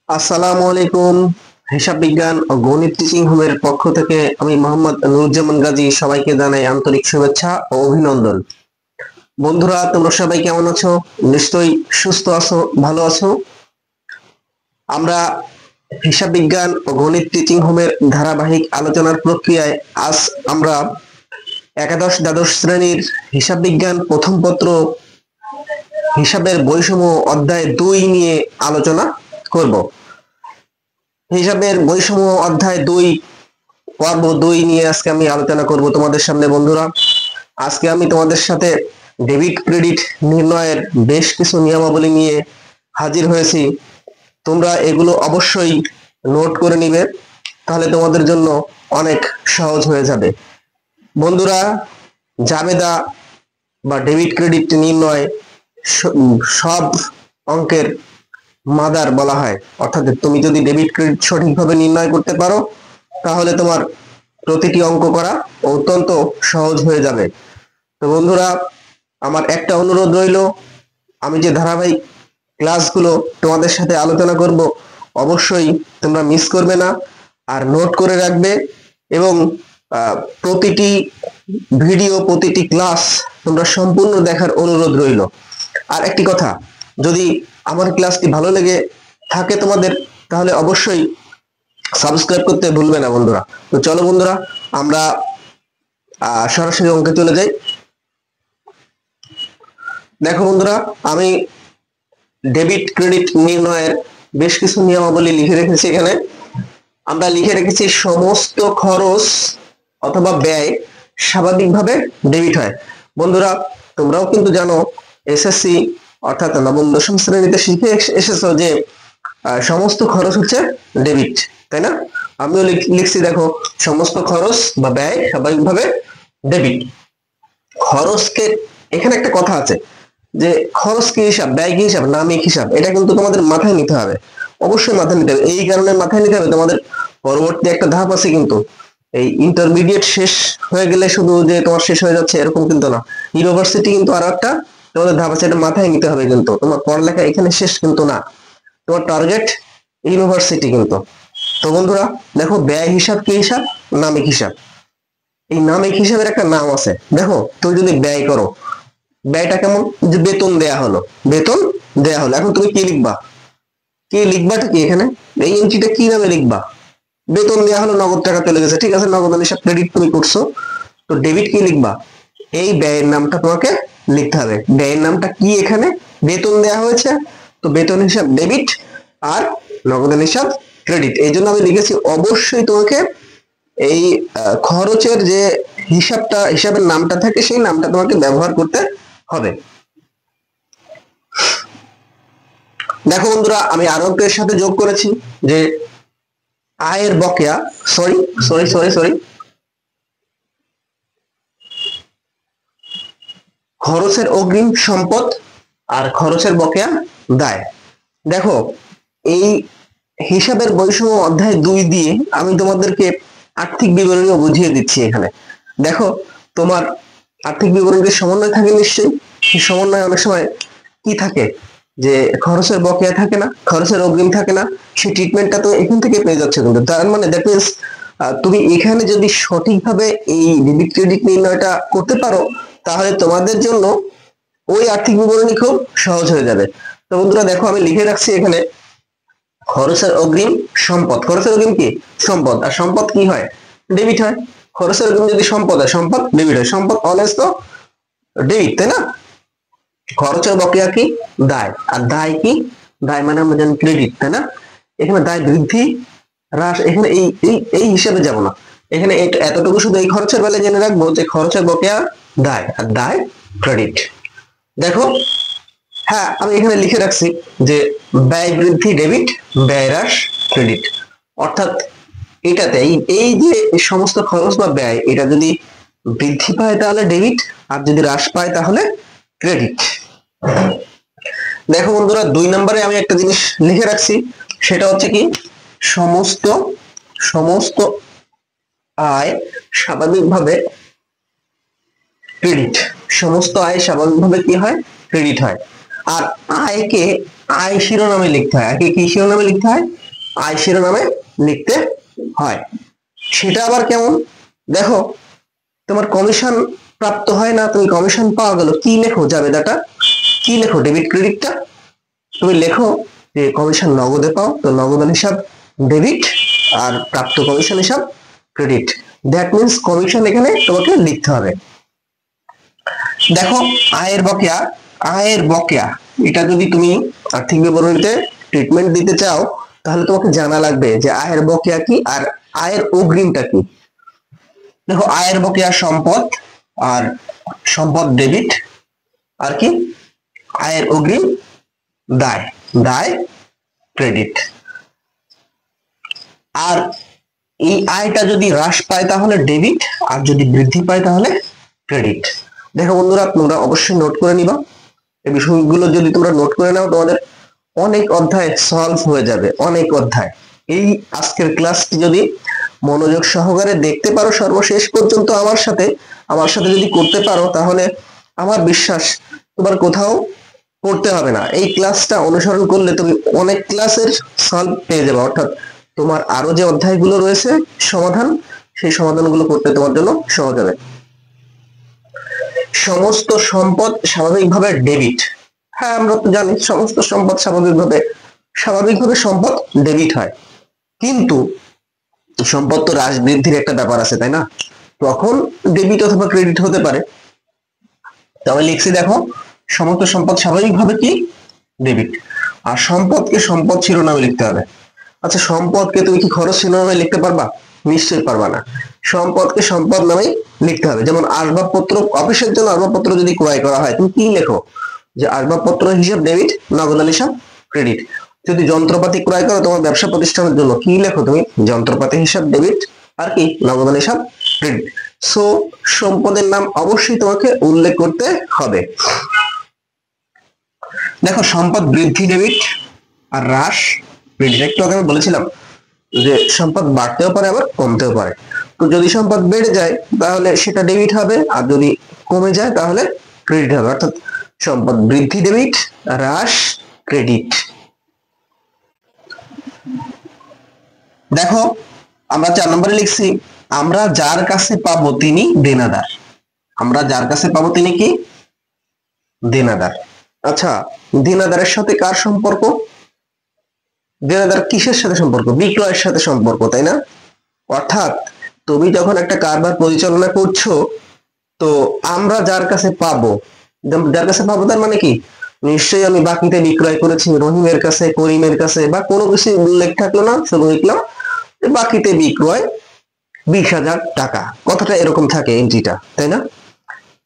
আসসালামু আলাইকুম। হিসাব বিজ্ঞান ও গণিত টিচিং হোমের পক্ষ থেকে আমি মোহাম্মদ নুরুজ্জামান গাজী সবাইকে জানাই আন্তরিক শুভেচ্ছা ও অভিনন্দন। বন্ধুরা, তোমরা সবাই কেমন আছো? নিশ্চয়ই সুস্থ আছো, ভালো আছো। আমরা হিসাব বিজ্ঞান ও গণিত টিচিং হোমের ধারাবাহিক আলোচনার প্রক্রিয়ায় আজ আমরা একাদশ দ্বাদশ শ্রেণীর হিসাব বিজ্ঞান প্রথম পত্র হিসাবের বৈষম্য অধ্যায় 2 নিয়ে আলোচনা করব। হিসাবের বৈষম্য অধ্যায় 2 পর্ব 2 নিয়ে আজকে আমি আলোচনা করব তোমাদের সামনে। বন্ধুরা, আজকে আমি তোমাদের সাথে ডেবিট ক্রেডিট নির্ণয়ের বেশ কিছু নিয়মাবলী নিয়ে হাজির হয়েছি। তোমরা এগুলো অবশ্যই নোট করে নিবে, তাহলে তোমাদের জন্য অনেক সহজ হয়ে যাবে। বন্ধুরা, জাবেদা বা ডেবিট ক্রেডিট নির্ণয় সব অঙ্কের মাদার বলা হয়। অর্থাৎ তুমি যদি ডেবিট ক্রেডিট সঠিকভাবে নির্ণয় করতে পারো, তাহলে তোমার প্রতিটি অঙ্ক করা অত্যন্ত সহজ হয়ে যাবে। তো বন্ধুরা, আমার একটা অনুরোধ রইল, আমি যে ধারাবাহিক ক্লাসগুলো তোমাদের সাথে আলোচনা করব অবশ্যই তোমরা মিস করবে না, আর নোট করে রাখবে। এবং প্রতিটি ভিডিও, প্রতিটি ক্লাস তোমরা সম্পূর্ণ দেখার অনুরোধ রইল। আর একটি কথা, যদি আমার ক্লাসটি ভালো লেগে থাকে তোমাদের, তাহলে অবশ্যই সাবস্ক্রাইব করতে ভুলবে না বন্ধুরা। তো চলো বন্ধুরা, আমরা সরাসরি অঙ্কে চলে যাই। দেখো বন্ধুরা, আমি ডেবিট ক্রেডিট নির্ণয়ের বেশ কিছু নিয়মাবলী লিখে রেখেছি এখানে। আমরা লিখে রেখেছি সমস্ত খরচ অথবা ব্যয় স্বাভাবিকভাবে ডেবিট হয়। বন্ধুরা, তোমরাও কিন্তু জানো, এসএসসি অর্থাৎ নবম দশম শ্রেণীতে শিখে এসেছো যে সমস্ত খরচ হচ্ছে ডেবিট, তাই না? আমিও লিখছি, দেখো, সমস্ত খরচ বা ব্যয় স্বাভাবিকভাবে ডেবিট। খরচকে, এখানে একটা কথা আছে যে খরচ কি হিসাব, ব্যয় কি হিসাব, নামিক হিসাব, এটা কিন্তু তোমাদের মাথায় নিতে হবে, অবশ্যই মাথায় নিতে হবে। এই কারণে মাথায় নিতে হবে, তোমাদের পরবর্তী একটা ধাপ আছে কিন্তু। এই ইন্টারমিডিয়েট শেষ হয়ে গেলে শুধু যে তোমার শেষ হয়ে যাচ্ছে এরকম কিন্তু না, ইউনিভার্সিটি কিন্তু আরো একটা তোমাদের ধাপ আছে, এটা মাথায় নিতে হবে। কিন্তু তোমার পড়ালেখা এখানে শেষ কিন্তু না, তোমার টার্গেট ইউনিভার্সিটি কিন্তু। তো বন্ধুরা দেখো, ব্যয় হিসাব কি হিসাব, নামিক হিসাব। এই নামিক হিসাবের একটা নাম আছে। দেখো, তুমি যদি ব্যয় করো, ব্যয়টা কেমন, যে বেতন দেয়া হলো, বেতন দেয়া হলো, এখন তুমি কি লিখবা, কি লিখবাটা কি এখানে, এই এন্ট্রিটা কি নামে লিখবা? বেতন দেয়া হলো, নগদ টাকা চলে গেছে, ঠিক আছে, নগদ হিসাব ক্রেডিট তুমি করছো। তো ডেবিট কি লিখবা, এই ব্যয়ের নামটা তোমাকে লিখতে হবে। ব্যয়ের নামটা কি এখানে, বেতন দেয়া হয়েছে, তো বেতন হিসাব ডেবিট, আর নগদান হিসাব ক্রেডিট। এই জন্য আমি লিখেছি অবশ্যই তোমাকে এই খরচের যে হিসাবটা, হিসাবের নামটা থাকে, সেই নামটা তোমাকে ব্যবহার করতে হবে। দেখো বন্ধুরা, আমি আরো একটু এর সাথে যোগ করেছি যে আয়ের বকেয়া, সরি সরি সরি সরি খরচের অগ্রিম সম্পদ আর খরচের বকেয়া দায়। দেখো, এই হিসাবের বৈষম্য অধ্যায় 2 দিয়ে আমি তোমাদেরকে আর্থিক বিবরণীও বুঝিয়ে দিচ্ছি এখানে। দেখো, তোমার আর্থিক বিবরণীর সমন্বয় থাকে নিশ্চয়ই, সেই সমন্বয় অনেক সময় কি থাকে, যে খরচের বকেয়া থাকে না, খরচের অগ্রিম থাকে না, সেই ট্রিটমেন্টটা তো এখান থেকে পেয়ে যাচ্ছে। কিন্তু তার মানে দ্যাট মিনস তুমি এখানে যদি সঠিকভাবে এই ডেবিট ক্রেডিট নির্ণয়টা করতে পারো, তাহলে তোমাদের জন্য ওই আর্থিক বিবরণী খুব সহজ হয়ে যাবে। তো বন্ধুরা দেখো, আমি লিখে রাখছি এখানে খরচের অগ্রিম সম্পদ। খরচের অগ্রিম কি, সম্পদ, আর সম্পদ কি হয়, ডেবিট হয়। খরচের অগ্রিম যদি সম্পদ হয়, সম্পদ ডেবিট হয়, সম্পদ অলওয়েজ তো ডেবিট, তাই না? খরচের বকেয়া কি, দায়, আর দায় কি, দায় মানে আমরা জানি ক্রেডিট, তাই না? এখানে দায় বৃদ্ধি হ্রাস, এখানে এই এই এই হিসাবে যাব না, এখানে এতটুকু শুধু এই খরচের বেলায় জেনে রাখবো যে খরচের বকেয়া দায়, আর দায় ক্রেডিট। দেখো, হ্যাঁ, আমি এখানে লিখে রাখছি যে ব্যয় বৃদ্ধি ডেবিট, ব্যয় হ্রাস ক্রেডিট। অর্থাৎ এটাতে এই এই যে সমস্ত খরচ বা ব্যয়, এটা যদি বৃদ্ধি পায় তাহলে ডেবিট, আর যদি হ্রাস পায় তাহলে ক্রেডিট। দেখো বন্ধুরা, 2 নম্বরে আমি একটা জিনিস লিখে রাখছি, সেটা হচ্ছে কি, সমস্ত সমস্ত আয় স্বাভাবিকভাবে ক্রেডিট। সমস্ত আয় স্বাভাবিকভাবে কি হয়, ক্রেডিট হয়। আর আয়কে আয় শিরোনামে লিখতে হয়। আয়কে কি শিরোনামে লিখতে হয়? আয় শিরোনামে লিখতে হয়। সেটা আবার কেমন? দেখো, তোমার কমিশন প্রাপ্ত হয় না, তুমি কমিশন পাওয়া গেল, কি লেখো জাবেদাটা? কি লেখো ডেবিট ক্রেডিটটা? তুমি লেখো যে কমিশন নগদে পাও, তো নগদান হিসাব ডেবিট আর প্রাপ্ত কমিশন হিসাব ক্রেডিট। দ্যাট মিনস কমিশন এখানে তোমাকে লিখতে হবে। দেখো, আয়ের বকেয়া, আয়ের বকেয়া এটা যদি তুমি আর্থিক বিবরণীতে ট্রিটমেন্ট দিতে চাও, তাহলে তোমাকে জানা লাগবে যে আয়ের বকেয়া কি আর আয়ের অগ্রিমটা কি। দেখো, আয়ের বকেয়া সম্পদ, আর সম্পদ ডেবিট, আর কি আয়ের অগ্রিম দায়, দায় ক্রেডিট। আর এই আয়টা যদি হ্রাস পায় তাহলে ডেবিট, আর যদি বৃদ্ধি পায় তাহলে ক্রেডিট। দেখো বন্ধুরা, তোমরা অবশ্যই নোট করে নিবা। এই বিষয়গুলো যদি তোমরা নোট করে নাও, তোমাদের অনেক অধ্যায় সলভ হয়ে যাবে, অনেক অধ্যায়। এই আজকের ক্লাসটি যদি মনোযোগ সহকারে দেখতে পারো সর্বশেষ পর্যন্ত আমার সাথে যদি করতে পারো, তাহলে আমার বিশ্বাস তোমার কোথাও পড়তে হবে না। এই ক্লাসটা অনুসরণ করলে তুমি অনেক ক্লাসের সলভ পেয়ে যাবে, অর্থাৎ তোমার আরো যে অধ্যায়গুলো রয়েছে সমাধান, সেই সমাধানগুলো করতে তোমার জন্য সহজ হবে। সমস্ত সম্পদ স্বাভাবিকভাবে ডেবিট। হ্যাঁ, আমরা তো জানি সমস্ত সম্পদ স্বাভাবিকভাবে সম্পদ ডেবিট হয়, কিন্তু সম্পদ তো হ্রাস বৃদ্ধির একটা ব্যাপার আছে, তাই না? তখন ডেবিট অথবা ক্রেডিট হতে পারে। তবে লিখছি, দেখো, সমস্ত সম্পদ স্বাভাবিকভাবে কি ডেবিট, আর সম্পদকে সম্পদ শিরোনামে লিখতে হবে। আচ্ছা, সম্পদকে তুমি কি খরচ শিরোনামে লিখতে পারবা? নিশ্চয়ই পারবা না। সম্পদকে সম্পদ নামে লিখতে হবে। যেমন আসবাবপত্র, অফিসের জন্য আসবাবপত্র যদি ক্রয় করা হয়, তুমি কি লেখো? যে আসবাবপত্র হিসাব ডেবিট, নগদান হিসাব ক্রেডিট। যদি যন্ত্রপাতি ক্রয় করো তোমার ব্যবসা প্রতিষ্ঠানের জন্য, কি লেখো তুমি? যন্ত্রপাতি হিসাব ডেবিট, আর কি নগদান হিসাব ক্রেডিট। সো সম্পদের নাম অবশ্যই তোমাকে উল্লেখ করতে হবে। দেখো, সম্পদ বৃদ্ধি ডেবিট আর হ্রাস ক্রেডিট। একটু আগে আমি বলেছিলাম যে সম্পদ বাড়তেও পারে আবার কমতেও পারে। তো যদি সম্পদ বেড়ে যায় তাহলে সেটা ডেবিট হবে, আর যদি কমে যায় তাহলে ক্রেডিট হবে। অর্থাৎ সম্পদ বৃদ্ধি ডেবিট, হ্রাস ক্রেডিট। দেখো, আমরা 4 নম্বরে লিখছি, আমরা যার কাছে পাবো তিনি দেনাদার। আমরা যার কাছে পাবো তিনি কি? দেনাদার। আচ্ছা, দেনাদারের সাথে কার সম্পর্ক? দেনাদার কিসের সাথে সম্পর্ক? বিক্রয়ের সাথে সম্পর্ক, তাই না? অর্থাৎ তুমি যখন একটা কারবার পরিচালনা করছো, তো আমরা যার কাছে পাবো, তার মানে কি? নিশ্চয়ই আমি বাকিতে বিক্রয় করেছি রহিমের কাছে, করিমের কাছে, বা কোনো কিছু উল্লেখ থাকলো না, শুধু লিখলাম বাকিতে বিক্রয় 20,000 টাকা। কথাটা এরকম থাকে এন্ট্রিটা, তাই না?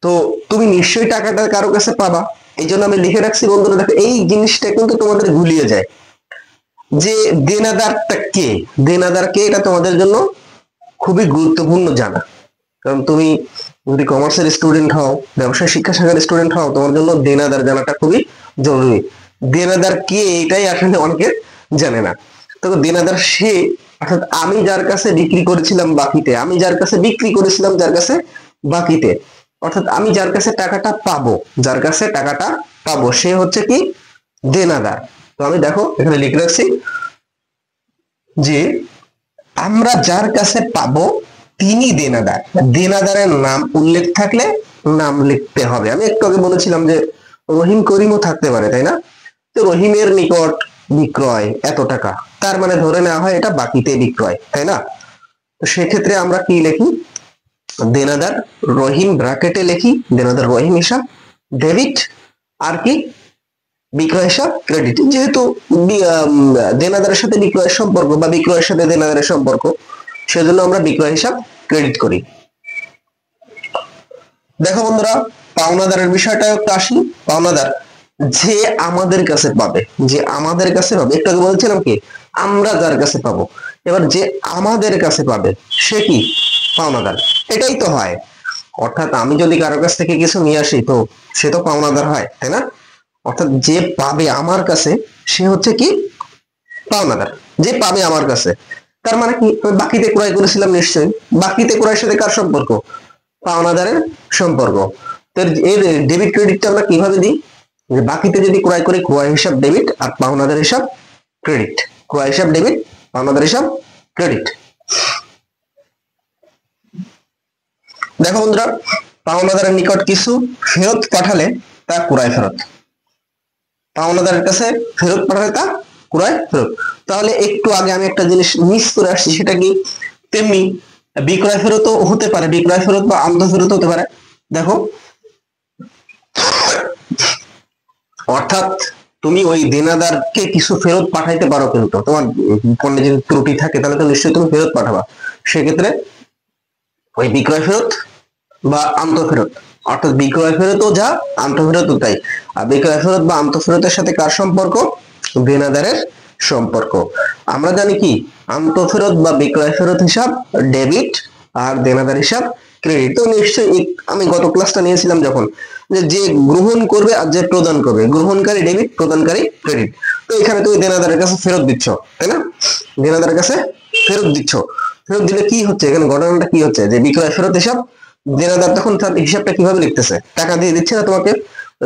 তো তুমি নিশ্চয়ই টাকাটা কারো কাছে পাবা, এই জন্য আমি লিখে রাখছি। বন্ধুরা দেখো, এই জিনিসটা কিন্তু তোমাদের ভুলিয়ে যায় যে দেনাদারটা কে। দেনাদার কে, এটা তোমাদের জন্য খুবই গুরুত্বপূর্ণ জানা। কারণ তুমি যদি কমার্সের স্টুডেন্ট হও, ব্যবসায় শিক্ষা শাখার স্টুডেন্ট হও, তোমার জন্য দেনাদার জানাটা খুবই জরুরি। দেনাদার কে, এটাই আসলে অনেকে জানে না। তবে দেনাদার সে, অর্থাৎ আমি যার কাছে বিক্রি করেছিলাম বাকিতে, আমি যার কাছে বিক্রি করেছিলাম যার কাছে বাকিতে, অর্থাৎ আমি যার কাছে টাকাটা পাবো, যার কাছে টাকাটা পাবো সে হচ্ছে কি? দেনাদার। তো আমি দেখো এখানে লিখে রাখছি যে আমরা যার কাছে পাবো তিনি দেনাদার। দেনাদারের নাম উল্লেখ থাকলে নাম লিখতে হবে। আমি একটু আগে বলেছিলাম যে রহিম করিমও থাকতে পারে, তাই না? তো রহিমের নিকট বিক্রয় এত টাকা, তার মানে ধরে নেওয়া হয় এটা বাকিতে বিক্রয়, তাই না? তো সেক্ষেত্রে আমরা কি লিখি? দেনাদার রহিম ব্র্যাকেটে লিখি, দেনাদার রহিম হিসাব ডেবিট, আর কি বিক্রয় হিসাব ক্রেডিট। যেহেতু দেনাদারের সাথে বিক্রয়ের সম্পর্ক বা বিক্রয়ের সাথে দেনাদারের সম্পর্ক, সেজন্য আমরা বিক্রয় হিসাব ক্রেডিট করি। দেখো বন্ধুরা, পাওনাদারের বিষয়টা একটু আসি। পাওনাদার যে আমাদের কাছে পাবে, যে আমাদের কাছে পাবে। একটু আগে বলছিলাম কি আমরা যার কাছে পাবো, এবার যে আমাদের কাছে পাবে সে কি? পাওনাদার। এটাই তো হয়। অর্থাৎ আমি যদি কারো কাছ থেকে কিছু নিয়ে আসি, তো সে তো পাওনাদার হয়, তাই না? অর্থাৎ যে পাবে আমার কাছে সে হচ্ছে কি? পাওনাদার। যে পাবে আমার কাছে, তার মানে কি? আমি বাকিতে ক্রয় করেছিলাম, নিশ্চয়ই বাকিতে ক্রয়ের সাথে কার সম্পর্ক? পাওনাদারের সম্পর্ক। তো এর ডেবিট ক্রেডিটটা আমরা কিভাবে দিই? যে বাকিতে যদি ক্রয় করি, ক্রয় হিসাব ডেবিট আর পাওনাদার হিসাব ক্রেডিট। ক্রয় হিসাব ডেবিট, পাওনাদার হিসাব ক্রেডিট। দেখো বন্ধুরা, পাওনাদারের নিকট কিছু ফেরত পাঠালে তা ক্রয় ফেরত, পাওনাদারের কাছে ফেরত পাঠালে তা ক্রয় ফেরত। তাহলে একটু আগে আমি একটা জিনিস মিস করে আসছি, সেটা কি, তেমনি বিক্রয় ফেরতও হতে পারে, বিক্রয় ফেরত বা আন্ত ফেরত হতে পারে। দেখো, অর্থাৎ তুমি ওই দেনাদারকে কিছু ফেরত পাঠাইতে পারো, কিন্তু তোমার পণ্যে যদি ত্রুটি থাকে তাহলে তো নিশ্চয়ই তুমি ফেরত পাঠাবা। সেক্ষেত্রে ওই বিক্রয় ফেরত বা আন্ত ফেরত, অর্থাৎ বিক্রয় ফেরতও যা, আন্ত ফেরতও তাই। আর বিক্রয় ফেরত বা আন্ত ফেরতের সাথে কার সম্পর্ক? দেনাদারের সম্পর্ক। আমরা জানি কি, আন্ত ফেরত বা বিক্রয় ফেরত হিসাব ডেবিট আর দেনাদার হিসাব ক্রেডিট। তো নিশ্চয়ই আমি গত ক্লাসটা নিয়েছিলাম যখন, যে গ্রহণ করবে আর যে প্রদান করবে, গ্রহণকারী ডেবিট, প্রদানকারী ক্রেডিট। তো এখানে তুমি দেনাদারের কাছে ফেরত দিচ্ছ, তাই না? দেনাদারের কাছে ফেরত দিচ্ছ। ফেরত দিলে কি হচ্ছে, এখানে ঘটনাটা কি হচ্ছে, যে বিক্রয় ফেরত হিসাব, দেনাদার তখন তার হিসাবটা কিভাবে লিখতেছে, টাকা দিয়ে দিচ্ছে না তোমাকে,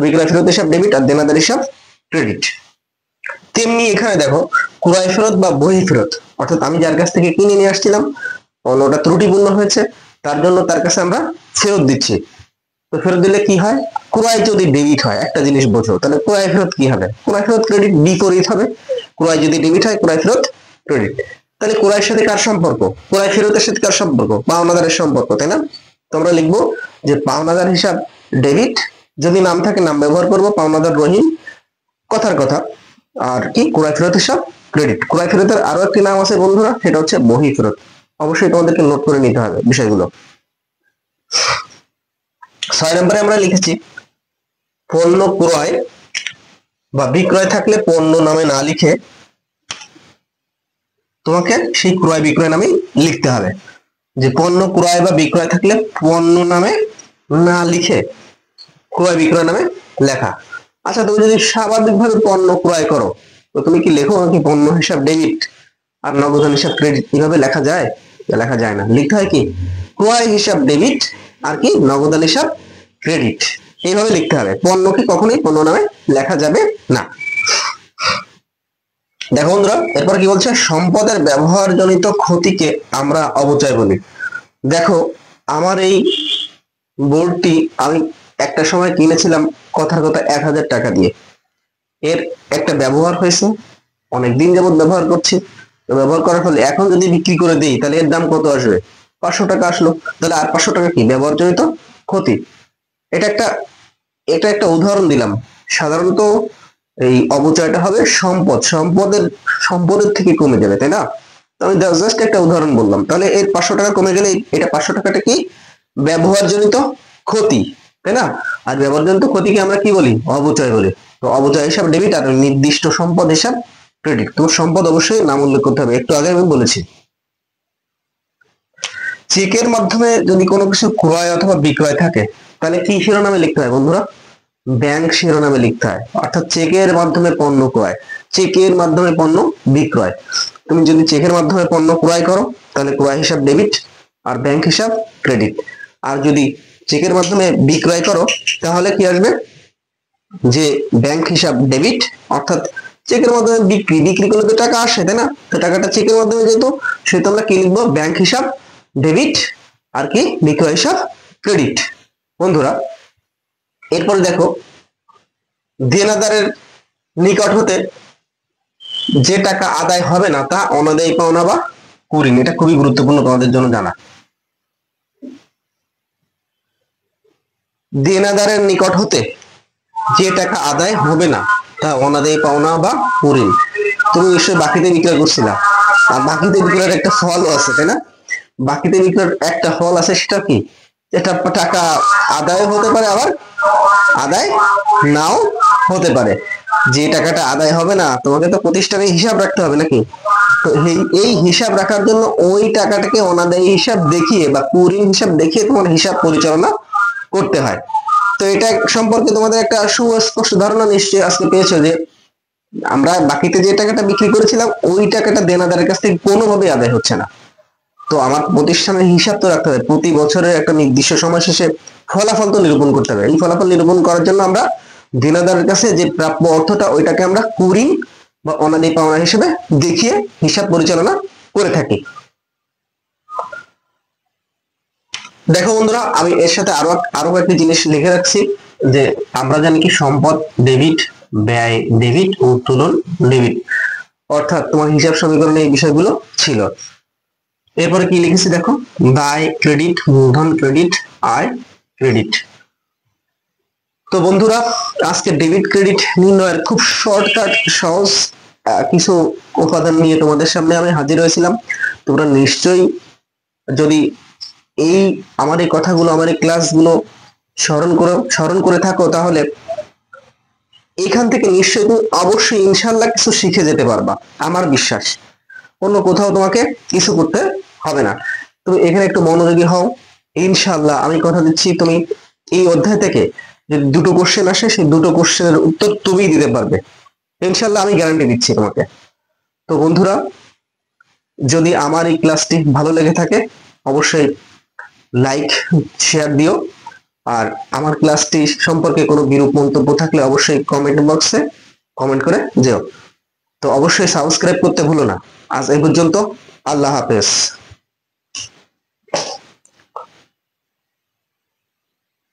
বিক্রয় ফেরত হিসাব ডেবিট আর দেনাদার হিসাব ক্রেডিট। তেমনি এখানে দেখো, ক্রয় ফেরত বা বহি ফেরত, অর্থাৎ আমি যার কাছ থেকে কিনে নিয়ে আসছিলাম, পণ্যটা ত্রুটিপূর্ণ হয়েছে, তার জন্য তার কাছে আমরা ফেরত দিচ্ছি। তো ফেরত দিলে কি হয়, ক্রয় যদি ডেবিট হয়, একটা জিনিস বোঝো, তাহলে ক্রয় ফেরত কি হবে, ক্রয় ফেরত ক্রেডিট বিপরীত হবে। ক্রয় যদি ডেবিট হয়, ক্রয় ফেরত ক্রেডিট। তাহলে ক্রয়ের সাথে কার সম্পর্ক, ক্রয় ফেরতের সাথে কার সম্পর্ক, পাওনাদারের সম্পর্ক, তাই না? তো আমরা লিখবো যে পাওনাদার হিসাব ডেবিট, যদি নাম থাকে নাম ব্যবহার করবো, পাওনাদার রহিম, কথার কথা। আর কি, ক্রয় ফেরত হিসাব ক্রেডিট। ক্রয় ফেরতের আরো একটি নাম আছে বন্ধুরা, সেটা হচ্ছে বহি ফেরত। অবশ্যই তোমাদেরকে নোট করে নিতে হবে বিষয়গুলো। 6 নম্বরে আমরা লিখেছি, পণ্য ক্রয় বা বিক্রয় থাকলে পণ্য নামে না লিখে তোমাকে সেই ক্রয় বিক্রয় নামে লিখতে হবে। যে পণ্য ক্রয় বা বিক্রয় থাকলে পণ্য নামে না লিখে ক্রয় বিক্রয় নামে লেখা। আচ্ছা, তুমি যদি স্বাভাবিকভাবে পণ্য ক্রয় করো, তো তুমি কি লেখো কি পণ্য হিসাব ডেবিট আর নগদান হিসাব ক্রেডিট, এভাবে লেখা যায়? লেখা যায় না। লিখতে হয় কি, ক্রয় হিসাব ডেবিট আর কি নগদান হিসাব ক্রেডিট, এইভাবে লিখতে হবে। পণ্যকে কখনোই পণ্য নামে লেখা যাবে না। দেখো বন্ধুরা, এরপর কি বলছে, সম্পদের ব্যবহারজনিত ক্ষতিকে আমরা অবচয় বলি। দেখো, আমার এই বোর্ডটি আমি একটা সময় কিনেছিলাম কথার কথা 1000 টাকা দিয়ে। এর একটা ব্যবহার হয়েছে, অনেকদিন যাবত ব্যবহার করছি। ব্যবহার করার ফলে এখন যদি বিক্রি করে দিই, তাহলে এর দাম কত আসবে, 500 টাকা আসলো। তাহলে আর 500 টাকা কি ব্যবহারজনিত ক্ষতি। এটা একটা এটা একটা উদাহরণ দিলাম। সাধারণত এই অবচয়টা হবে সম্পদের থেকে কমে যাবে, তাই না? আমি জাস্ট একটা উদাহরণ বললাম। তাহলে এর 500 টাকা কমে গেলে এটা 500 টাকাটা কি ব্যবহারজনিত ক্ষতি, তাই না? আর ব্যবহারজনিত ক্ষতিকে আমরা কি বলি, অবচয় বলি। তো অবচয় হিসাব ডেবিট আর নির্দিষ্ট সম্পদ হিসাব ক্রেডিট। তোমার সম্পদ অবশ্যই নাম উল্লেখ করতে হবে, একটু আগে আমি বলেছি। চেকের মাধ্যমে যদি কোনো কিছু ক্রয় অথবা বিক্রয় থাকে, তাহলে কি শিরোনামে লিখতে হয় বন্ধুরা, ব্যাংক শিরোনামে লিখতে হয়। অর্থাৎ চেকের মাধ্যমে পণ্য ক্রয়, চেকের মাধ্যমে পণ্য বিক্রয়। তুমি যদি চেকের মাধ্যমে পণ্য ক্রয় করো, তাহলে ক্রয় হিসাব ডেবিট আর ব্যাংক হিসাব ক্রেডিট। আর যদি চেকের মাধ্যমে বিক্রয় করো, তাহলে কি আসবে, যে ব্যাংক হিসাব ডেবিট, অর্থাৎ চেকের মাধ্যমে বিক্রি করলে তো টাকা আসে, তাই না? তো টাকাটা চেকের মাধ্যমে যেহেতু, সেহেতু আমরা কি লিখবো, ব্যাংক হিসাব ডেবিট আর কি বিক্রয় হিসাব ক্রেডিট। বন্ধুরা, এরপরে দেখো, দেনাদারের নিকট হতে যে টাকা আদায় হবে না তা অনাদায়ী পাওনা বা কুঋণ। এটা খুবই গুরুত্বপূর্ণ তোমাদের জন্য জানা। দেনাদারের নিকট হতে যে টাকা আদায় হবে না তা অনাদায়ী পাওনা বা কুঋণ। তুমি নিশ্চয়ই বাকিতে বিক্রয় করছিলা, আর বাকিতে বিক্রয়ের একটা ফলও আছে, তাই না? বাকিতে বিক্রয়ের একটা ফল আছে, সেটা কি, এটা টাকা আদায় হতে পারে, আবার আদায় নাও হতে পারে। যে টাকাটা আদায় হবে না, তোমাকে তো প্রতিষ্ঠানে হিসাব রাখতে হবে নাকি? তো এই হিসাব রাখার জন্য ওই টাকাটাকে অনাদায়ী হিসাব দেখিয়ে বা কুঋণ হিসাব দেখিয়ে তোমার হিসাব পরিচালনা করতে হয়। তো এটা সম্পর্কে তোমাদের একটা সুস্পষ্ট ধারণা নিশ্চয়ই আজকে পেয়েছো, যে আমরা বাকিতে যে টাকাটা বিক্রি করেছিলাম, ওই টাকাটা দেনাদারের কাছ থেকে কোনোভাবেই আদায় হচ্ছে না। তো আমার প্রতিষ্ঠানের হিসাব তো রাখতে হবে, প্রতি বছরের একটা নির্দিষ্ট সময় শেষে ফলাফল তো নিরূপণ করতে হবে। এই ফলাফল নিরূপণ করার জন্য আমরা দেনাদারের কাছে যে প্রাপ্য অর্থটা ওইটাকে আমরা কুরি বা অনাদি পাওনা হিসেবে দেখিয়ে হিসাব পরিচালনা করে থাকি। দেখো বন্ধুরা, আমি এর সাথে আরো কয়েকটি জিনিস লিখে রাখছি, যে আমরা জানি কি সম্পদ ডেবিট, ব্যয় ডেবিট, উত্তোলন ডেবিট, অর্থাৎ তোমার হিসাব সমীকরণে এই বিষয়গুলো ছিল। এরপরে কি লিখেছি দেখো, দায় ক্রেডিট, মূলধন ক্রেডিট, আয় ক্রেডিট। তো বন্ধুরা, আজকে ডেবিট ক্রেডিট নির্ণয়ের খুব শর্টকাট সহজ কিছু উপাদান নিয়ে তোমাদের সামনে আমি হাজির হয়েছিলাম। তোমরা নিশ্চয়ই যদি এই আমার এই কথাগুলো, আমার এই ক্লাসগুলো স্মরণ করে থাকো, তাহলে এখান থেকে নিশ্চয়ই তুমি অবশ্যই ইনশাল্লাহ কিছু শিখে যেতে পারবা, আমার বিশ্বাস। অন্য কোথাও তোমাকে কিছু করতে হবে না। তুমি এখানে একটু মনোযোগী হও, ইনশাল্লাহ আমি কথা দিচ্ছি তুমি এই অধ্যায় থেকে যদি দুটো কোশ্চেন আসে, সেই দুটো কোশ্চেনের উত্তর তুমিই দিতে পারবে, ইনশাল্লাহ আমি গ্যারান্টি দিচ্ছি তোমাকে। তো বন্ধুরা, যদি আমার এই ক্লাসটি ভালো লেগে থাকে অবশ্যই লাইক শেয়ার দিও, আর আমার ক্লাসটি সম্পর্কে কোনো বিরূপ মন্তব্য থাকলে অবশ্যই কমেন্ট বক্সে কমেন্ট করে যেও। তো অবশ্যই সাবস্ক্রাইব করতে ভুলো না। আজ এই পর্যন্ত, আল্লাহ হাফেজ।